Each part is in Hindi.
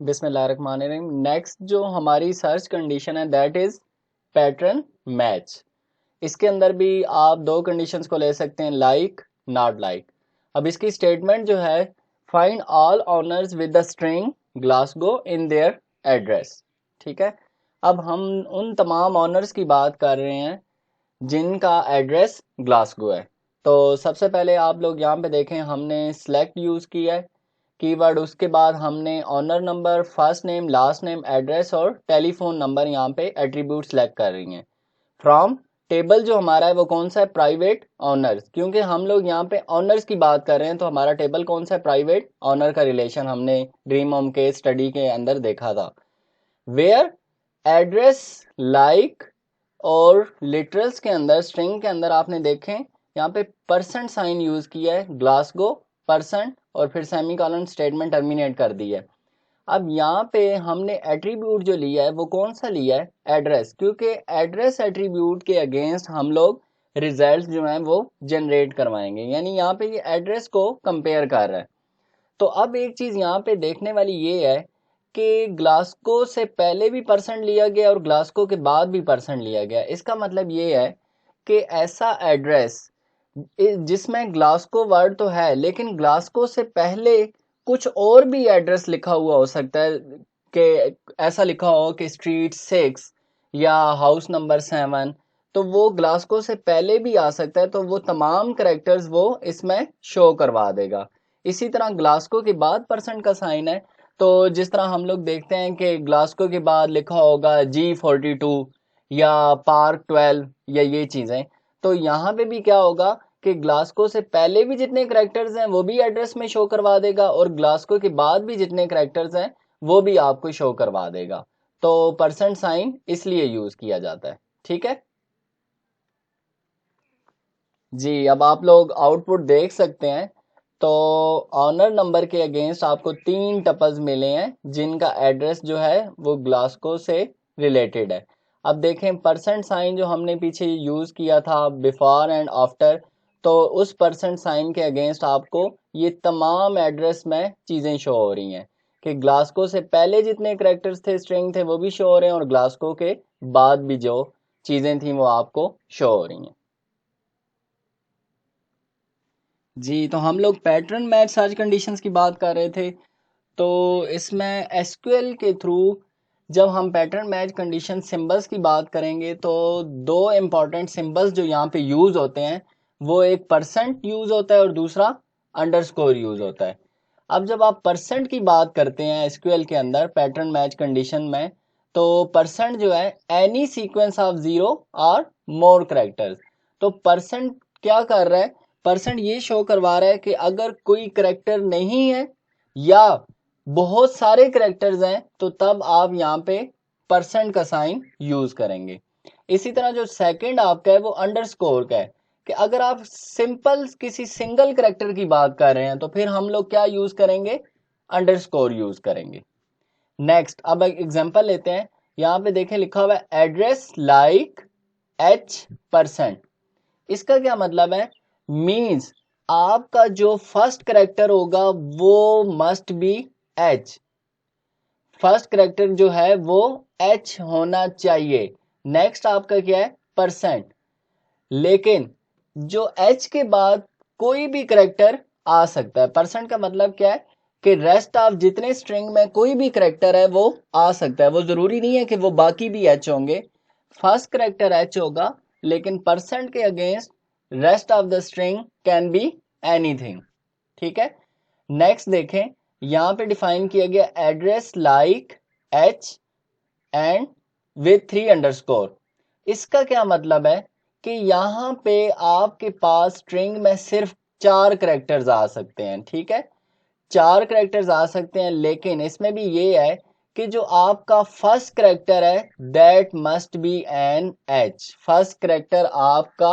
बिस्मिल्लाहिर्रहमानिर्रहीम। नेक्स्ट जो हमारी सर्च कंडीशन है दैट इज पैटर्न मैच। इसके अंदर भी आप दो कंडीशंस को ले सकते हैं, लाइक नॉट लाइक। अब इसकी स्टेटमेंट जो है, find all honours with the string Glasgow in their address. ठीक है, अब हम उन तमाम ऑनर्स की बात कर रहे हैं जिनका एड्रेस ग्लासगो है। तो सबसे पहले आप लोग यहाँ पे देखें, हमने सेलेक्ट यूज़ किया है कीवर्ड, उसके बाद हमने owner number, first name, last name, address और टेलीफोन नंबर यहाँ पे एट्रीब्यूट सेलेक्ट कर रही हैं। फ्रॉम टेबल जो हमारा है वो कौन सा है, प्राइवेट ऑनर्स, क्योंकि हम लोग यहाँ पे ऑनर्स की बात कर रहे हैं तो हमारा टेबल कौन सा है, प्राइवेट ऑनर का रिलेशन हमने ड्रीम होम के स्टडी के अंदर देखा था। वेयर एड्रेस लाइक और लिटरल्स के अंदर, स्ट्रिंग के अंदर आपने देखें यहाँ पे परसेंट साइन यूज किया है, ग्लासगो परसेंट और फिर सेमीकोलन स्टेटमेंट टर्मिनेट कर दी है। अब यहाँ पे हमने एट्रीब्यूट जो लिया है वो कौन सा लिया है, एड्रेस, क्योंकि एड्रेस एट्रीब्यूट के अगेंस्ट हम लोग रिजल्ट जो हैं वो जनरेट करवाएंगे, यानी यहाँ पे ये एड्रेस को कंपेयर कर रहा है। तो अब एक चीज़ यहाँ पे देखने वाली ये है कि ग्लासगो से पहले भी परसेंट लिया गया और ग्लासगो के बाद भी परसेंट लिया गया। इसका मतलब ये है कि ऐसा एड्रेस जिसमें ग्लासगो वर्ड तो है लेकिन ग्लासगो से पहले कुछ और भी एड्रेस लिखा हुआ हो सकता है, कि ऐसा लिखा हो कि स्ट्रीट 6 या हाउस नंबर 7, तो वो ग्लासगो से पहले भी आ सकता है, तो वो तमाम करेक्टर्स वो इसमें शो करवा देगा। इसी तरह ग्लासगो के बाद परसेंट का साइन है, तो जिस तरह हम लोग देखते हैं कि ग्लासगो के बाद लिखा होगा G42 या पार्क 12 या ये चीज़ें, तो यहाँ पे भी क्या होगा कि ग्लासगो से पहले भी जितने करेक्टर्स हैं वो भी एड्रेस में शो करवा देगा और ग्लासगो के बाद भी जितने करेक्टर्स हैं वो भी आपको शो करवा देगा। तो परसेंट साइन इसलिए यूज किया जाता है। ठीक है जी, अब आप लोग आउटपुट देख सकते हैं। तो ऑनर नंबर के अगेंस्ट आपको 3 टपल्स मिले हैं जिनका एड्रेस जो है वो ग्लासगो से रिलेटेड है। अब देखें परसेंट साइन जो हमने पीछे यूज़ किया था बिफोर एंड आफ्टर, तो उस परसेंट साइन के अगेंस्ट आपको ये तमाम एड्रेस में चीज़ें शो हो रही हैं कि ग्लासगो से पहले जितने करेक्टर्स थे, स्ट्रिंग थे, वो भी शो हो रहे हैं और ग्लासगो के बाद भी जो चीज़ें थी वो आपको शो हो रही हैं। जी, तो हम लोग पैटर्न मैच सर्च कंडीशंस की बात कर रहे थे। तो इसमें एसक्यूएल के थ्रू जब हम पैटर्न मैच कंडीशन सिंबल्स की बात करेंगे तो दो इम्पॉर्टेंट सिंबल्स जो यहाँ पे यूज़ होते हैं वो एक परसेंट यूज़ होता है और दूसरा अंडरस्कोर यूज़ होता है। अब जब आप परसेंट की बात करते हैं एसक्यूएल के अंदर पैटर्न मैच कंडीशन में, तो परसेंट जो है एनी सीक्वेंस ऑफ 0 और मोर करेक्टर्स। तो परसेंट क्या कर रहा है, परसेंट ये शो करवा रहा है कि अगर कोई करेक्टर नहीं है या बहुत सारे करेक्टर्स हैं तो तब आप यहाँ पे परसेंट का साइन यूज करेंगे। इसी तरह जो सेकंड आपका है वो अंडरस्कोर का है कि अगर आप सिंपल किसी सिंगल करेक्टर की बात कर रहे हैं तो फिर हम लोग क्या यूज करेंगे, अंडरस्कोर यूज करेंगे। नेक्स्ट अब एक एग्जांपल लेते हैं। यहाँ पे देखें लिखा हुआ है एड्रेस लाइक H%। इसका क्या मतलब है, मीन्स आपका जो फर्स्ट करेक्टर होगा वो must be H। First character जो है वो H होना चाहिए। नेक्स्ट आपका क्या है, परसेंट। लेकिन जो H के बाद कोई भी करेक्टर आ सकता है। परसेंट का मतलब क्या है कि रेस्ट ऑफ जितने स्ट्रिंग में कोई भी करेक्टर है वो आ सकता है, वो जरूरी नहीं है कि वो बाकी भी H होंगे। फर्स्ट करेक्टर H होगा लेकिन परसेंट के against rest of the string can be anything. ठीक है, नेक्स्ट देखें, यहां पे डिफाइन किया गया address like H and with 3 underscore. इसका क्या मतलब है कि यहां पे आपके पास स्ट्रिंग में सिर्फ 4 करेक्टर्स आ सकते हैं। ठीक है, 4 करेक्टर्स आ सकते हैं, लेकिन इसमें भी ये है कि जो आपका फर्स्ट करेक्टर है that must be an H। First character आपका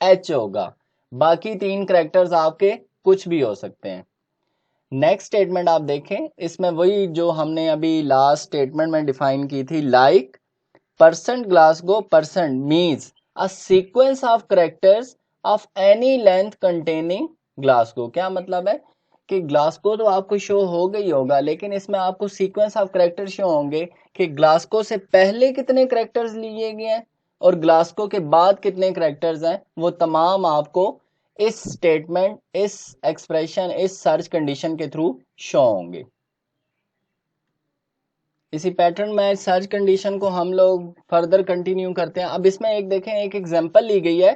H होगा, बाकी 3 करेक्टर्स आपके कुछ भी हो सकते हैं। नेक्स्ट स्टेटमेंट आप देखें, इसमें वही जो हमने अभी लास्ट स्टेटमेंट में डिफाइन की थी, like percent Glasgow percent means a sequence of characters of any length containing Glasgow. क्या मतलब है कि ग्लासको तो आपको शो हो गई होगा, लेकिन इसमें आपको सीक्वेंस ऑफ कैरेक्टर शो होंगे कि ग्लासको से पहले कितने कैरेक्टर्स लिए गए हैं और ग्लासको के बाद कितने कैरेक्टर्स हैं, वो तमाम आपको इस स्टेटमेंट, इस एक्सप्रेशन, इस सर्च कंडीशन के थ्रू शो होंगे। इसी पैटर्न मैच सर्च कंडीशन को हम लोग फर्दर कंटिन्यू करते हैं। अब इसमें एक देखें, एक एग्जांपल ली गई है,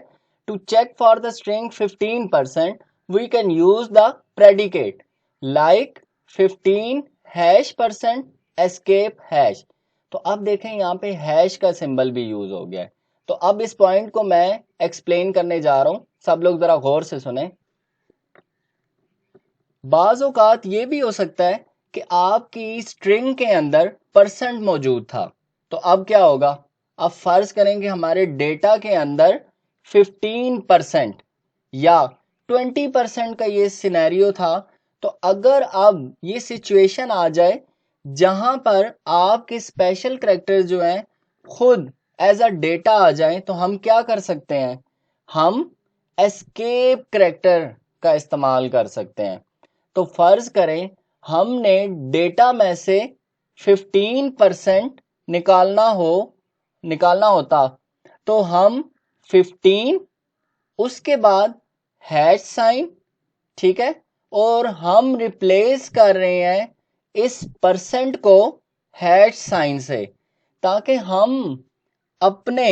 to check for the string 15% we can use the predicate like 15 hash percent escape hash. तो अब देखें यहाँ पे हैश का सिंबल भी यूज हो गया है। तो अब इस पॉइंट को मैं एक्सप्लेन करने जा रहा हूं, सब लोग जरा गौर से सुने। बाज़ औक़ात ये भी हो सकता है कि आपकी स्ट्रिंग के अंदर परसेंट मौजूद था। तो अब क्या होगा, अब फर्ज करें कि हमारे डेटा के अंदर 15% या 20% का ये सिनेरियो था। तो अगर अब ये सिचुएशन आ जाए जहां पर आपके स्पेशल कैरेक्टर जो हैं खुद एज अ डेटा आ जाए, तो हम क्या कर सकते हैं, हम एस्केप कैरेक्टर का इस्तेमाल कर सकते हैं। तो फर्ज करें हमने डेटा में से 15% निकालना होता, तो हम 15 उसके बाद हैश साइन, ठीक है, और हम रिप्लेस कर रहे हैं इस परसेंट को हैश साइन से, ताकि हम अपने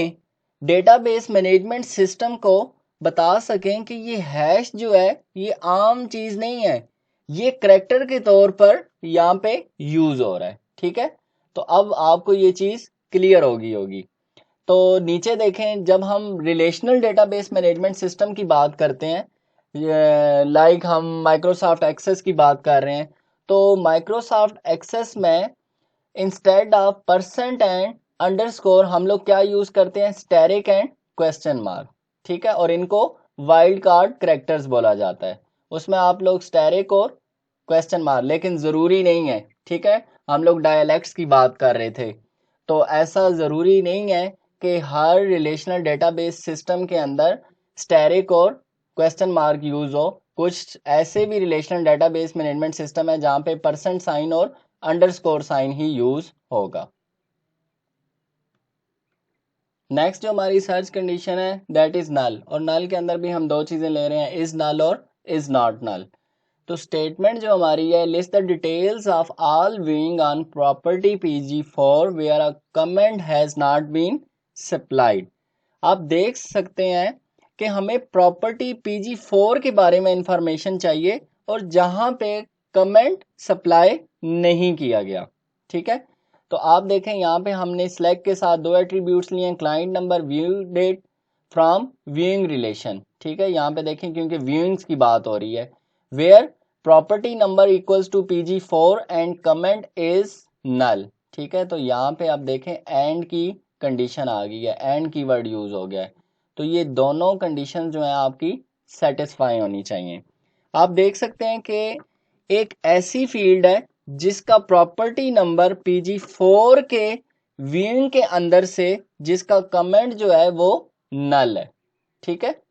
डेटाबेस मैनेजमेंट सिस्टम को बता सकें कि ये हैश जो है ये आम चीज नहीं है, ये करैक्टर के तौर पर यहाँ पे यूज हो रहा है। ठीक है, तो अब आपको ये चीज क्लियर होगी। तो नीचे देखें, जब हम रिलेशनल डेटाबेस मैनेजमेंट सिस्टम की बात करते हैं, लाइक हम माइक्रोसॉफ्ट एक्सेस की बात कर रहे हैं, तो माइक्रोसॉफ्ट एक्सेस में instead of percent and underscore हम लोग क्या यूज करते हैं, स्टेरिक एंड क्वेश्चन मार्क। ठीक है, और इनको वाइल्ड कार्ड कैरेक्टर्स बोला जाता है। उसमें आप लोग स्टेरिक और क्वेश्चन मार्क, लेकिन जरूरी नहीं है। ठीक है, हम लोग डायलैक्ट्स की बात कर रहे थे, तो ऐसा जरूरी नहीं है कि हर रिलेशनल डेटाबेस सिस्टम के अंदर स्टेरिक और क्वेश्चन मार्क यूज हो। कुछ ऐसे भी रिलेशनल डेटाबेस मैनेजमेंट सिस्टम है जहां पे परसेंट साइन और अंडरस्कोर साइन ही यूज होगा। नेक्स्ट जो हमारी सर्च कंडीशन है दैट इज नल, और नल के अंदर भी हम दो चीजें ले रहे हैं, इज नल और इज नॉट नल। तो स्टेटमेंट जो हमारी है, list the details of all viewing on property PG4 where a comment has not been supplied. आप देख सकते हैं कि हमें प्रॉपर्टी PG4 के बारे में इंफॉर्मेशन चाहिए और जहां पे कमेंट सप्लाई नहीं किया गया। ठीक है, तो आप देखें यहाँ पे हमने सिलेक्ट के साथ दो एट्रीब्यूट्स लिए हैं, client number, view date from viewing relation. ठीक है, यहाँ पे देखें क्योंकि व्यूइंग्स की बात हो रही है, where property number equals to PG4 and comment is null. ठीक है, तो यहाँ पे आप देखें एंड की कंडीशन आ गई है, एंड कीवर्ड यूज हो गया है। तो ये दोनों कंडीशन जो है आपकी सेटिस्फाई होनी चाहिए। आप देख सकते हैं कि एक ऐसी फील्ड है जिसका प्रॉपर्टी नंबर PG4 के व्यूइंग के अंदर से जिसका कमेंट जो है वो नल है। ठीक है,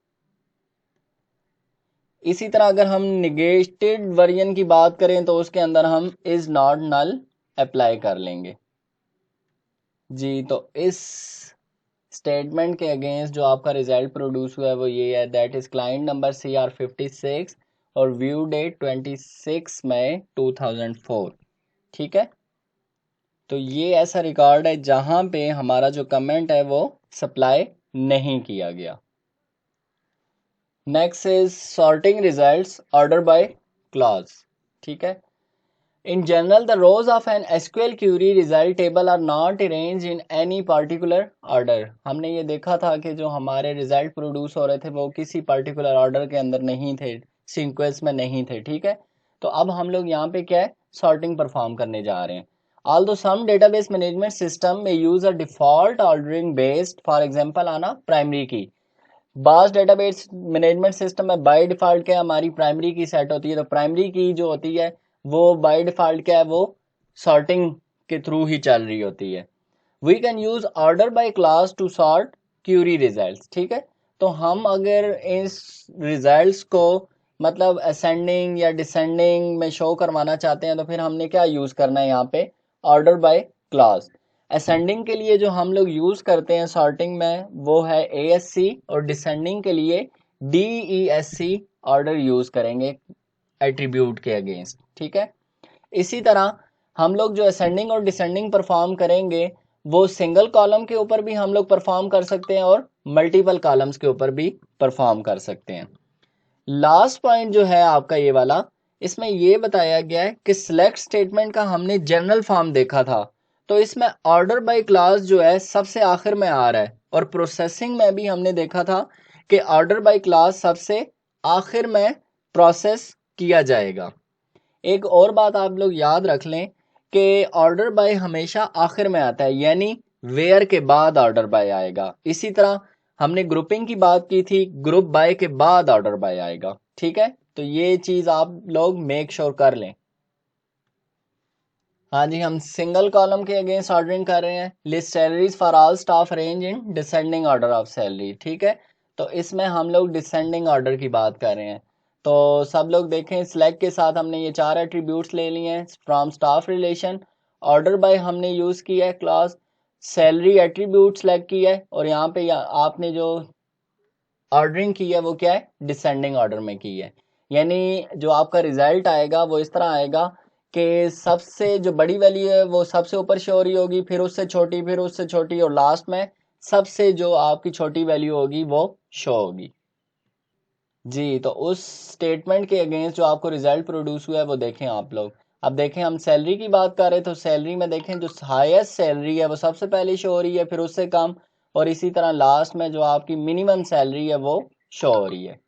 इसी तरह अगर हम निगेटेड वर्जन की बात करें तो उसके अंदर हम इज नॉट नल अप्लाई कर लेंगे जी। तो इस स्टेटमेंट के अगेंस्ट जो आपका रिजल्ट प्रोड्यूस हुआ है वो ये है, that is client number CR56 और व्यू डेट 26 मई 2004। ठीक है, तो ये ऐसा रिकॉर्ड है जहां पे हमारा जो कमेंट है वो सप्लाई नहीं किया गया। Next is sorting results order by clause. ठीक है, in general the rows of an SQL query result table are not arranged in any particular order। हमने ये देखा था कि जो हमारे रिजल्ट प्रोड्यूस हो रहे थे वो किसी पर्टिकुलर ऑर्डर के अंदर नहीं थे, सीक्वेंस में नहीं थे। ठीक है, तो अब हम लोग यहाँ पे क्या है, सॉर्टिंग परफॉर्म करने जा रहे हैं। although some database management system may use a default ordering based for example on a primary key। बास डेटाबेस मैनेजमेंट सिस्टम में बाय डिफॉल्ट क्या हमारी प्राइमरी की सेट होती है, तो प्राइमरी की जो होती है वो बाय डिफॉल्ट क्या है, वो सॉर्टिंग के थ्रू ही चल रही होती है। We can use order by class to sort query results. ठीक है, तो हम अगर इस रिजल्ट्स को मतलब असेंडिंग या डिसेंडिंग में शो करवाना चाहते हैं तो फिर हमने क्या यूज़ करना है यहाँ पे, ऑर्डर बाय क्लास। असेंडिंग के लिए जो हम लोग यूज़ करते हैं सॉर्टिंग में वो है ASC, और डिसेंडिंग के लिए DESC ऑर्डर यूज़ करेंगे एट्रीब्यूट के अगेंस्ट, ठीक है। इसी तरह हम लोग जो असेंडिंग और डिसेंडिंग परफॉर्म करेंगे वो सिंगल कॉलम के ऊपर भी हम लोग परफॉर्म कर सकते हैं और मल्टीपल कॉलम्स के ऊपर भी परफॉर्म कर सकते हैं। लास्ट पॉइंट जो है आपका ये वाला, इसमें ये बताया गया है कि सिलेक्ट स्टेटमेंट का हमने जनरल फॉर्म देखा था, तो इसमें ऑर्डर बाय क्लास जो है सबसे आखिर में आ रहा है, और प्रोसेसिंग में भी हमने देखा था कि ऑर्डर बाय क्लास सबसे आखिर में प्रोसेस किया जाएगा। एक और बात आप लोग याद रख लें कि ऑर्डर बाय हमेशा आखिर में आता है, यानी वेयर के बाद ऑर्डर बाय आएगा। इसी तरह हमने ग्रुपिंग की बात की थी, ग्रुप बाय के बाद ऑर्डर बाय आएगा, ठीक है। तो ये चीज़ आप लोग मेक श्योर कर लें। हाँ जी, हम सिंगल कॉलम के अगेंस्ट ऑर्डरिंग कर रहे हैं, list salaries for all staff arrange in descending order of salary, ठीक है। तो इसमें हम लोग डिसेंडिंग ऑर्डर की बात कर रहे हैं। तो सब लोग देखें, सिलेक्ट के साथ हमने ये 4 एट्रीब्यूट्स ले लिए हैं from staff relation. Order by हमने यूज़ किया है क्लास, सैलरी एट्रीब्यूट सेलेक्ट किया है, और यहाँ पे आपने जो ऑर्डरिंग की है वो क्या है, डिसेंडिंग ऑर्डर में की है। यानी जो आपका रिजल्ट आएगा वो इस तरह आएगा कि सबसे जो बड़ी वैल्यू है वो सबसे ऊपर शो हो रही होगी, फिर उससे छोटी, फिर उससे छोटी, और लास्ट में सबसे जो आपकी छोटी वैल्यू होगी वो शो होगी। जी, तो उस स्टेटमेंट के अगेंस्ट जो आपको रिजल्ट प्रोड्यूस हुआ है वो देखें आप लोग। अब देखें, हम सैलरी की बात कर रहे हैं, तो सैलरी में देखें जो हाईएस्ट सैलरी है वो सबसे पहले शो हो रही है, फिर उससे कम, और इसी तरह लास्ट में जो आपकी मिनिमम सैलरी है वो शो हो रही है।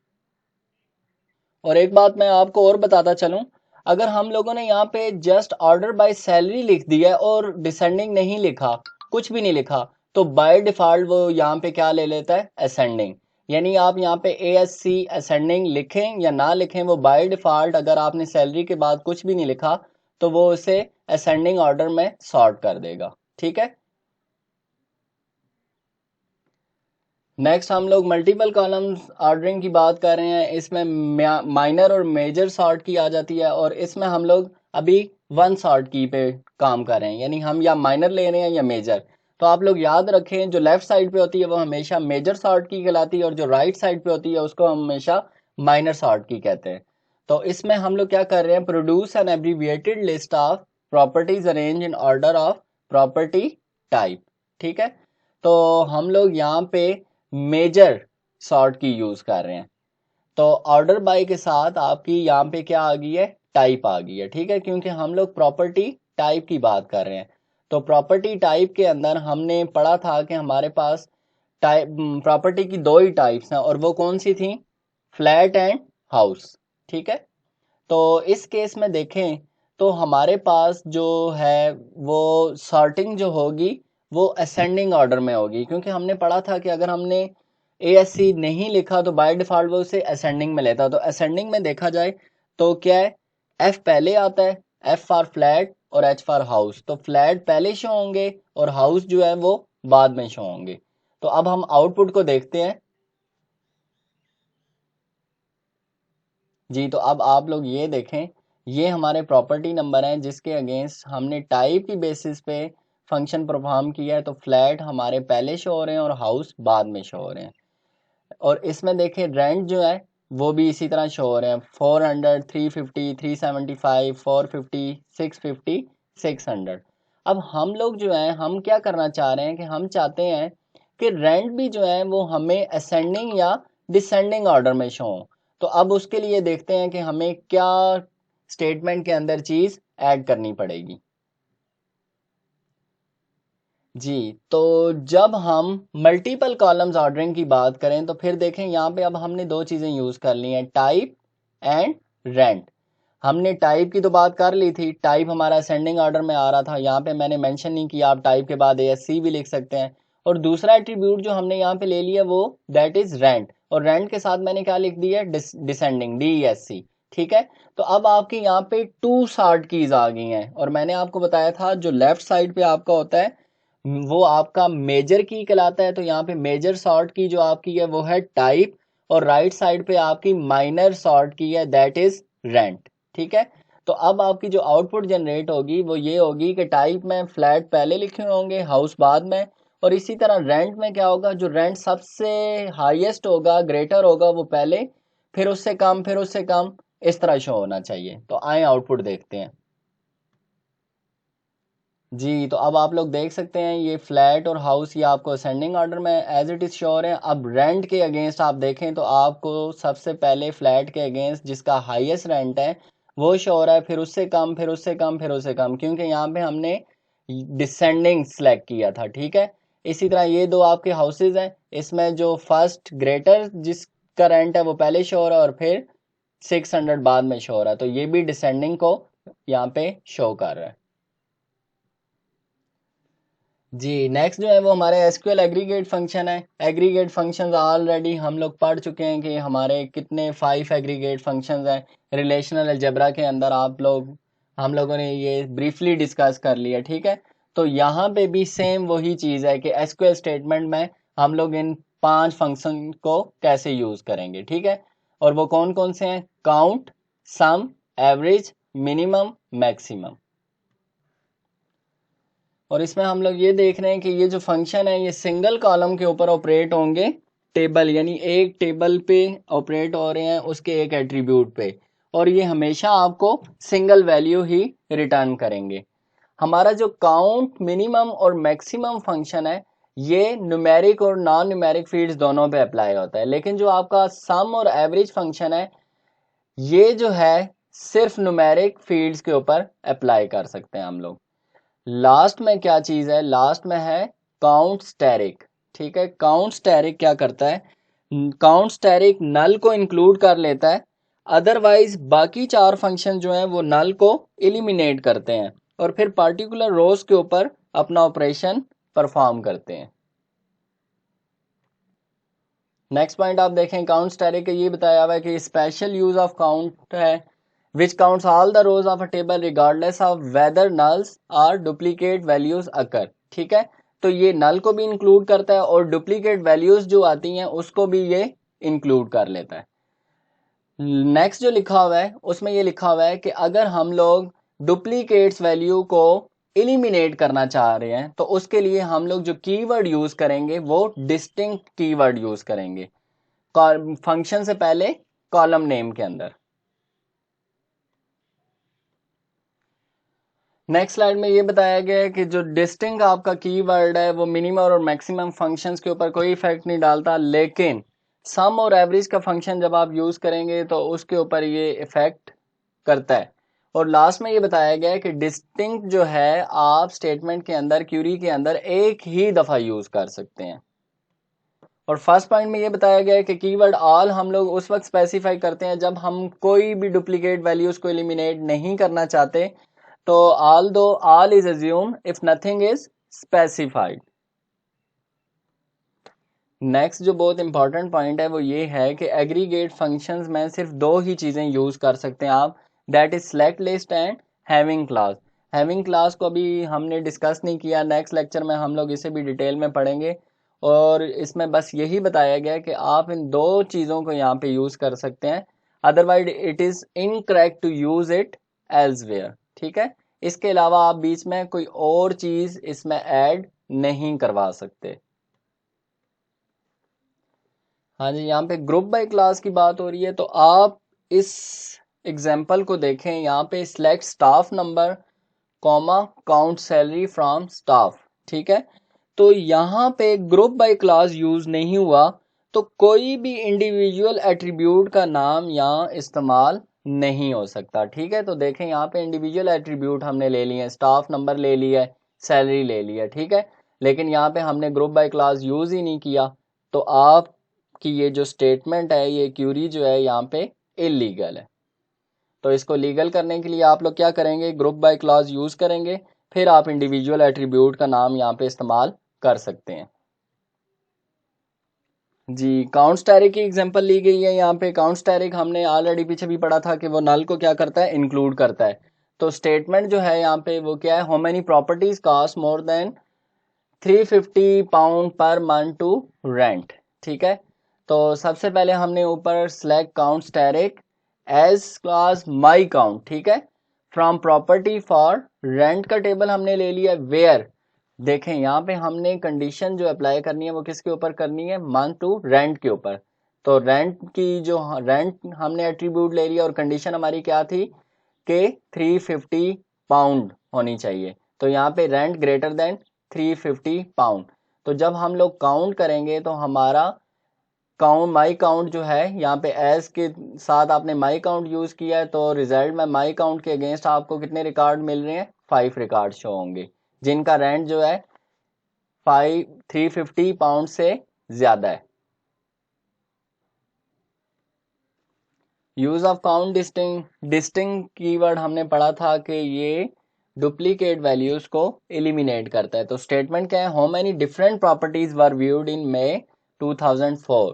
और एक बात मैं आपको और बताता चलूं, अगर हम लोगों ने यहाँ पे जस्ट ऑर्डर बाय सैलरी लिख दिया है और डिसेंडिंग नहीं लिखा, कुछ भी नहीं लिखा, तो बाय डिफॉल्ट वो यहाँ पे क्या ले लेता है, असेंडिंग। यानी आप यहाँ पे ASC असेंडिंग लिखें या ना लिखें, वो बाय डिफॉल्ट अगर आपने सैलरी के बाद कुछ भी नहीं लिखा तो वो उसे असेंडिंग ऑर्डर में सॉर्ट कर देगा, ठीक है। नेक्स्ट हम लोग मल्टीपल कॉलम्स ऑर्डरिंग की बात कर रहे हैं। इसमें माइनर और मेजर सॉर्ट की आ जाती है, और इसमें हम लोग अभी वन सॉर्ट की पे काम कर रहे हैं, यानी हम या माइनर ले रहे हैं या मेजर। तो आप लोग याद रखें, जो लेफ्ट साइड पे होती है वो हमेशा मेजर सॉर्ट की कहलाती है, और जो राइट साइड पे होती है उसको हम हमेशा माइनर सॉर्ट की कहते हैं। तो इसमें हम लोग क्या कर रहे हैं, produce an abbreviated list of properties arrange in order of property type, ठीक है। तो हम लोग यहाँ पे मेजर सॉर्ट की यूज कर रहे हैं। तो ऑर्डर बाय के साथ आपकी यहाँ पे क्या आ गई है, टाइप आ गई है, ठीक है, क्योंकि हम लोग प्रॉपर्टी टाइप की बात कर रहे हैं। तो प्रॉपर्टी टाइप के अंदर हमने पढ़ा था कि हमारे पास टाइप प्रॉपर्टी की 2 ही टाइप्स हैं, और वो कौन सी थी, फ्लैट एंड हाउस, ठीक है। तो इस केस में देखें तो हमारे पास जो है वो सॉर्टिंग जो होगी वो असेंडिंग ऑर्डर में होगी, क्योंकि हमने पढ़ा था कि अगर हमने ASC नहीं लिखा तो बाय डिफॉल्ट वो उसे असेंडिंग में लेता। तो असेंडिंग में देखा जाए तो क्या है, F पहले आता है, F फॉर फ्लैट और H फॉर हाउस। तो फ्लैट पहले शो होंगे और हाउस जो है वो बाद में शो होंगे। तो अब हम आउटपुट को देखते हैं। जी, तो अब आप लोग ये देखें, ये हमारे प्रॉपर्टी नंबर हैं जिसके अगेंस्ट हमने टाइप की बेसिस पे फंक्शन परफॉर्म किया है। तो फ्लैट हमारे पहले शो हो रहे हैं और हाउस बाद में शो हो रहे हैं। और इसमें देखें रेंट जो है वो भी इसी तरह शो हो रहे हैं, 400, 350, 375, 450, 650, 600। अब हम लोग जो है हम क्या करना चाह रहे हैं कि हम चाहते हैं कि रेंट भी जो है वो हमें असेंडिंग या डिसेंडिंग ऑर्डर में शो हो। तो अब उसके लिए देखते हैं कि हमें क्या स्टेटमेंट के अंदर चीज़ ऐड करनी पड़ेगी। जी, तो जब हम मल्टीपल कॉलम्स ऑर्डरिंग की बात करें तो फिर देखें यहाँ पे अब हमने 2 चीज़ें यूज़ कर ली हैं, टाइप एंड रेंट। हमने टाइप की तो बात कर ली थी, टाइप हमारा असेंडिंग ऑर्डर में आ रहा था, यहाँ पे मैंने मेंशन नहीं किया, आप टाइप के बाद ASC भी लिख सकते हैं। और दूसरा एट्रीब्यूट जो हमने यहाँ पे ले लिया वो दैट इज रेंट, और रेंट के साथ मैंने क्या लिख दिया, डिसेंडिंग, DESC, ठीक है। तो अब आपकी यहाँ पे 2 सॉर्ट कीज आ गई हैं, और मैंने आपको बताया था जो लेफ्ट साइड पे आपका होता है वो आपका मेजर की कहलाता है। तो यहाँ पे मेजर सॉर्ट की जो आपकी है वो है टाइप, और राइट साइड पे आपकी माइनर सॉर्ट की है, दैट इज रेंट। ठीक है, तो अब आपकी जो आउटपुट जनरेट होगी वो ये होगी कि टाइप में फ्लैट पहले लिखे होंगे, हाउस बाद में, और इसी तरह रेंट में क्या होगा, जो रेंट सबसे हाईएस्ट होगा, ग्रेटर होगा, वो पहले, फिर उससे कम, फिर उससे कम, इस तरह शो होना चाहिए। तो आए आउटपुट देखते हैं। जी, तो अब आप लोग देख सकते हैं ये फ्लैट और हाउस ये आपको असेंडिंग ऑर्डर में एज इट इज़ शो हो रहे हैं। अब रेंट के अगेंस्ट आप देखें तो आपको सबसे पहले फ्लैट के अगेंस्ट जिसका हाईएस्ट रेंट है वो शो हो रहा है, फिर उससे कम, फिर उससे कम, फिर उससे कम, क्योंकि यहाँ पे हमने डिसेंडिंग सेलेक्ट किया था। ठीक है, इसी तरह ये दो आपके हाउसेज हैं, इसमें जो फर्स्ट ग्रेटर जिसका रेंट है वो पहले शो हो रहा है और फिर 600 बाद में शो हो रहा है, तो ये भी डिसेंडिंग को यहाँ पे शो कर रहा है। जी, नेक्स्ट जो है वो हमारे एसक्यूएल एग्रीगेट फंक्शन है। एग्रीगेट फंक्शंस ऑलरेडी हम लोग पढ़ चुके हैं कि हमारे कितने 5 एग्रीगेट फंक्शंस हैं रिलेशनल अलजेब्रा के अंदर। हम लोगों ने ये ब्रीफली डिस्कस कर लिया। ठीक है, तो यहाँ पे भी सेम वही चीज़ है कि एसक्यूएल स्टेटमेंट में हम लोग इन 5 फंक्शन को कैसे यूज़ करेंगे। ठीक है, और वो कौन कौन से हैं, काउंट, सम, एवरेज, मिनिमम, मैक्सिमम। और इसमें हम लोग ये देख रहे हैं कि ये जो फंक्शन है ये सिंगल कॉलम के ऊपर ऑपरेट होंगे, टेबल यानी एक टेबल पे ऑपरेट हो रहे हैं उसके एक एट्रीब्यूट पे, और ये हमेशा आपको सिंगल वैल्यू ही रिटर्न करेंगे। हमारा जो काउंट, मिनिमम और मैक्सिमम फंक्शन है ये न्यूमेरिक और नॉन न्यूमेरिक फील्ड्स दोनों पे अप्लाई होता है, लेकिन जो आपका सम और एवरेज फंक्शन है ये जो है सिर्फ न्यूमेरिक फील्ड्स के ऊपर अप्लाई कर सकते हैं हम लोग। लास्ट में क्या चीज है, लास्ट में है काउंट स्टैरिक। ठीक है, काउंट स्टैरिक क्या करता है, काउंट स्टैरिक नल को इंक्लूड कर लेता है, अदरवाइज बाकी 4 फंक्शन जो हैं वो नल को एलिमिनेट करते हैं और फिर पार्टिकुलर रोज के ऊपर अपना ऑपरेशन परफॉर्म करते हैं। नेक्स्ट पॉइंट आप देखें, काउंट स्टैरिक ये बताया हुआ है कि स्पेशल यूज ऑफ काउंट है which counts all the rows of a table regardless of whether nulls or duplicate values occur। ठीक है, तो ये नल को भी इंक्लूड करता है और डुप्लीकेट वैल्यूज जो आती हैं उसको भी ये इंक्लूड कर लेता है। नेक्स्ट जो लिखा हुआ है उसमें ये लिखा हुआ है कि अगर हम लोग डुप्लीकेट्स वैल्यू को एलिमिनेट करना चाह रहे हैं तो उसके लिए हम लोग जो कीवर्ड यूज करेंगे वो डिस्टिंक्ट कीवर्ड यूज करेंगे फंक्शन से पहले कॉलम नेम के अंदर। नेक्स्ट स्लाइड में ये बताया गया है कि जो डिस्टिंक्ट आपका कीवर्ड है वो मिनिमम और मैक्सिमम फंक्शंस के ऊपर कोई इफेक्ट नहीं डालता, लेकिन सम और एवरेज का फंक्शन जब आप यूज करेंगे तो उसके ऊपर ये इफेक्ट करता है। और लास्ट में ये बताया गया है कि डिस्टिंक्ट जो है आप स्टेटमेंट के अंदर, क्यूरी के अंदर एक ही दफा यूज कर सकते हैं। और फर्स्ट पॉइंट में ये बताया गया है कि कीवर्ड ऑल हम लोग उस वक्त स्पेसिफाई करते हैं जब हम कोई भी डुप्लीकेट वैल्यूज को एलिमिनेट नहीं करना चाहते, तो although all is assumed if nothing is specified। Next जो बहुत इंपॉर्टेंट पॉइंट है वो ये है कि एग्रीगेट फंक्शंस में सिर्फ 2 ही चीज़ें यूज़ कर सकते हैं आप, that is select list and having class. Having class को अभी हमने डिस्कस नहीं किया, नेक्स्ट लेक्चर में हम लोग इसे भी डिटेल में पढ़ेंगे। और इसमें बस यही बताया गया कि आप इन 2 चीज़ों को यहाँ पे यूज़ कर सकते हैं, otherwise it is incorrect to use it elsewhere. ठीक है, इसके अलावा आप बीच में कोई और चीज़ इसमें ऐड नहीं करवा सकते। हाँ जी, यहाँ पे ग्रुप बाय क्लास की बात हो रही है, तो आप इस एग्जाम्पल को देखें, यहाँ पे select staff number comma count salary from staff. ठीक है, तो यहाँ पे ग्रुप बाय क्लास यूज नहीं हुआ, तो कोई भी इंडिविजुअल एट्रीब्यूट का नाम यहाँ इस्तेमाल नहीं हो सकता। ठीक है, तो देखें यहाँ पे इंडिविजुअल एट्रीब्यूट हमने ले लिए, स्टाफ नंबर ले लिया है, सैलरी ले लिया, ठीक है, लेकिन यहाँ पे हमने ग्रुप बाय क्लास यूज ही नहीं किया, तो आपकी ये जो स्टेटमेंट है, ये क्यूरी जो है यहाँ पे इलीगल है। तो इसको लीगल करने के लिए आप लोग क्या करेंगे, ग्रुप बाय क्लॉज यूज करेंगे, फिर आप इंडिविजुअल एट्रीब्यूट का नाम यहाँ पे इस्तेमाल कर सकते हैं। जी, काउंट स्टैरिक की एग्जांपल ली गई है यहाँ पे। काउंट स्टैरिक हमने ऑलरेडी पीछे भी पढ़ा था कि वो नल को क्या करता है, इंक्लूड करता है। तो स्टेटमेंट जो है यहाँ पे वो क्या है, how many properties cost more than 350 pound per month to rent. ठीक है, तो सबसे पहले हमने ऊपर select count static as class my count, ठीक है। फ्रॉम प्रॉपर्टी फॉर रेंट का टेबल हमने ले लिया वेयर। देखें यहाँ पे हमने कंडीशन जो अप्लाई करनी है वो किसके ऊपर करनी है, मंथ टू रेंट के ऊपर। तो रेंट की जो रेंट हमने एट्रीब्यूट ले लिया और कंडीशन हमारी क्या थी कि 350 पाउंड होनी चाहिए। तो यहाँ पे रेंट ग्रेटर देन 350 पाउंड। तो जब हम लोग काउंट करेंगे तो हमारा काउंट माई काउंट जो है यहाँ पे एज के साथ आपने माई काउंट यूज किया है, तो रिजल्ट में माई काउंट के अगेंस्ट आपको कितने रिकॉर्ड मिल रहे हैं, 5 रिकॉर्ड शो होंगे जिनका रेंट जो है 350 पाउंड से ज्यादा है। Use of count distinct keyword हमने पढ़ा था कि ये डुप्लीकेट वैल्यूज को एलिमिनेट करता है। तो स्टेटमेंट क्या है, how many different properties were viewed in May 2004।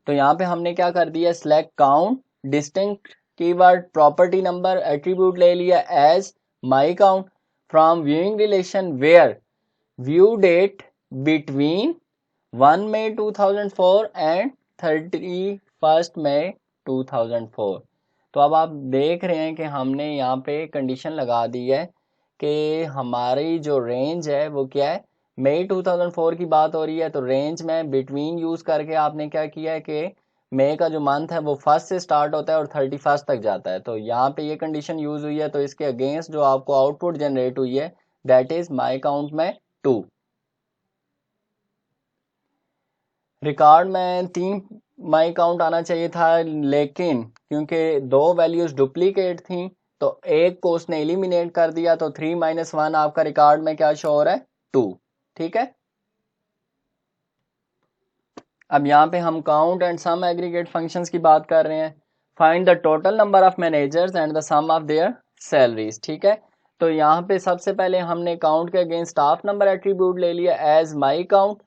तो यहाँ पे हमने क्या कर दिया, select count distinct keyword property number attribute ले लिया as my count from viewing relation where view date between 1 May 2004 and 31 May 2004। तो अब आप देख रहे हैं कि हमने यहाँ पे कंडीशन लगा दी है कि हमारी जो रेंज है वो क्या है, मई 2004 की बात हो रही है। तो रेंज में बिटवीन यूज करके आपने क्या किया है कि मई का जो मंथ है वो 1 से स्टार्ट होता है और 31 तक जाता है। तो यहाँ पे ये कंडीशन यूज हुई है, तो इसके अगेंस्ट जो आपको आउटपुट जनरेट हुई है दैट इज माई काउंट में 2। रिकॉर्ड में 3 माई काउंट आना चाहिए था, लेकिन क्योंकि 2 वैल्यूज डुप्लीकेट थी तो एक को उसने एलिमिनेट कर दिया, तो 3 - 1 आपका रिकॉर्ड में क्या शो हो रहा है, 2। ठीक है। अब यहाँ पे हम count and sum aggregate functions की बात कर रहे हैं। Find the total number of managers and the sum of their salaries, ठीक है। तो यहाँ पे सबसे पहले हमने काउंट के अगेंस्ट स्टाफ नंबर एट्रीब्यूट ले लिया एज माई काउंट,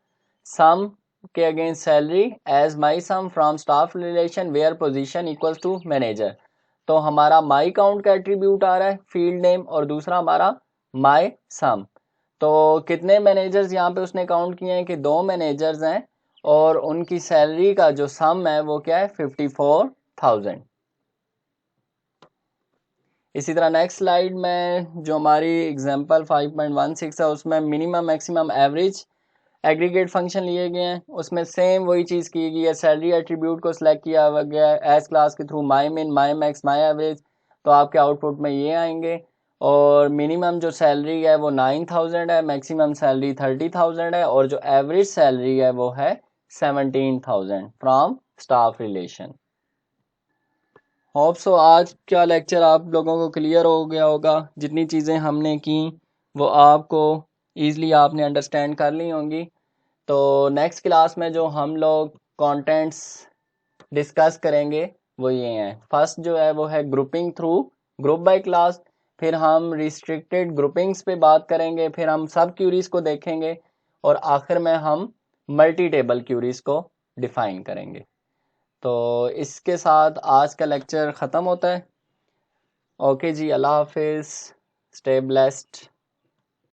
सम के against salary as my sum from staff relation where position equals to manager. तो हमारा माई काउंट का एट्रीब्यूट आ रहा है फील्ड नेम और दूसरा हमारा माई सम। तो कितने मैनेजर्स यहाँ पे उसने काउंट किए हैं कि 2 मैनेजर्स हैं और उनकी सैलरी का जो सम है वो क्या है 54,000। इसी तरह नेक्स्ट स्लाइड में जो हमारी एग्जांपल 5.16 है उसमें minimum maximum average aggregate function लिए गए हैं। उसमें सेम वही चीज़ की गई है, सैलरी एट्रीब्यूट को सिलेक्ट किया गया है एज क्लास के थ्रू माई मिन माई मैक्स माई एवरेज। तो आपके आउटपुट में ये आएंगे और मिनिमम जो सैलरी है वो 9,000 है, मैक्सिमम सैलरी 30,000 है और जो एवरेज सैलरी है वो है 17,000 from staff relation. Hope so आज का लेक्चर आप लोगों को क्लियर हो गया होगा। जितनी चीज़ें हमने की वो आपको ईज़िली आपने अंडरस्टैंड कर ली होंगी। तो नेक्स्ट क्लास में जो हम लोग कंटेंट्स डिस्कस करेंगे वो ये हैं। फर्स्ट जो है वो है grouping through group by class, फिर हम रिस्ट्रिक्टेड ग्रुपिंग्स पे बात करेंगे, फिर हम सब क्यूरीज को देखेंगे और आखिर में हम मल्टी टेबल क्यूरीज को डिफाइन करेंगे। तो इसके साथ आज का लेक्चर ख़त्म होता है। ओके जी, अल्लाह हाफिज़, स्टे ब्लेस्ड।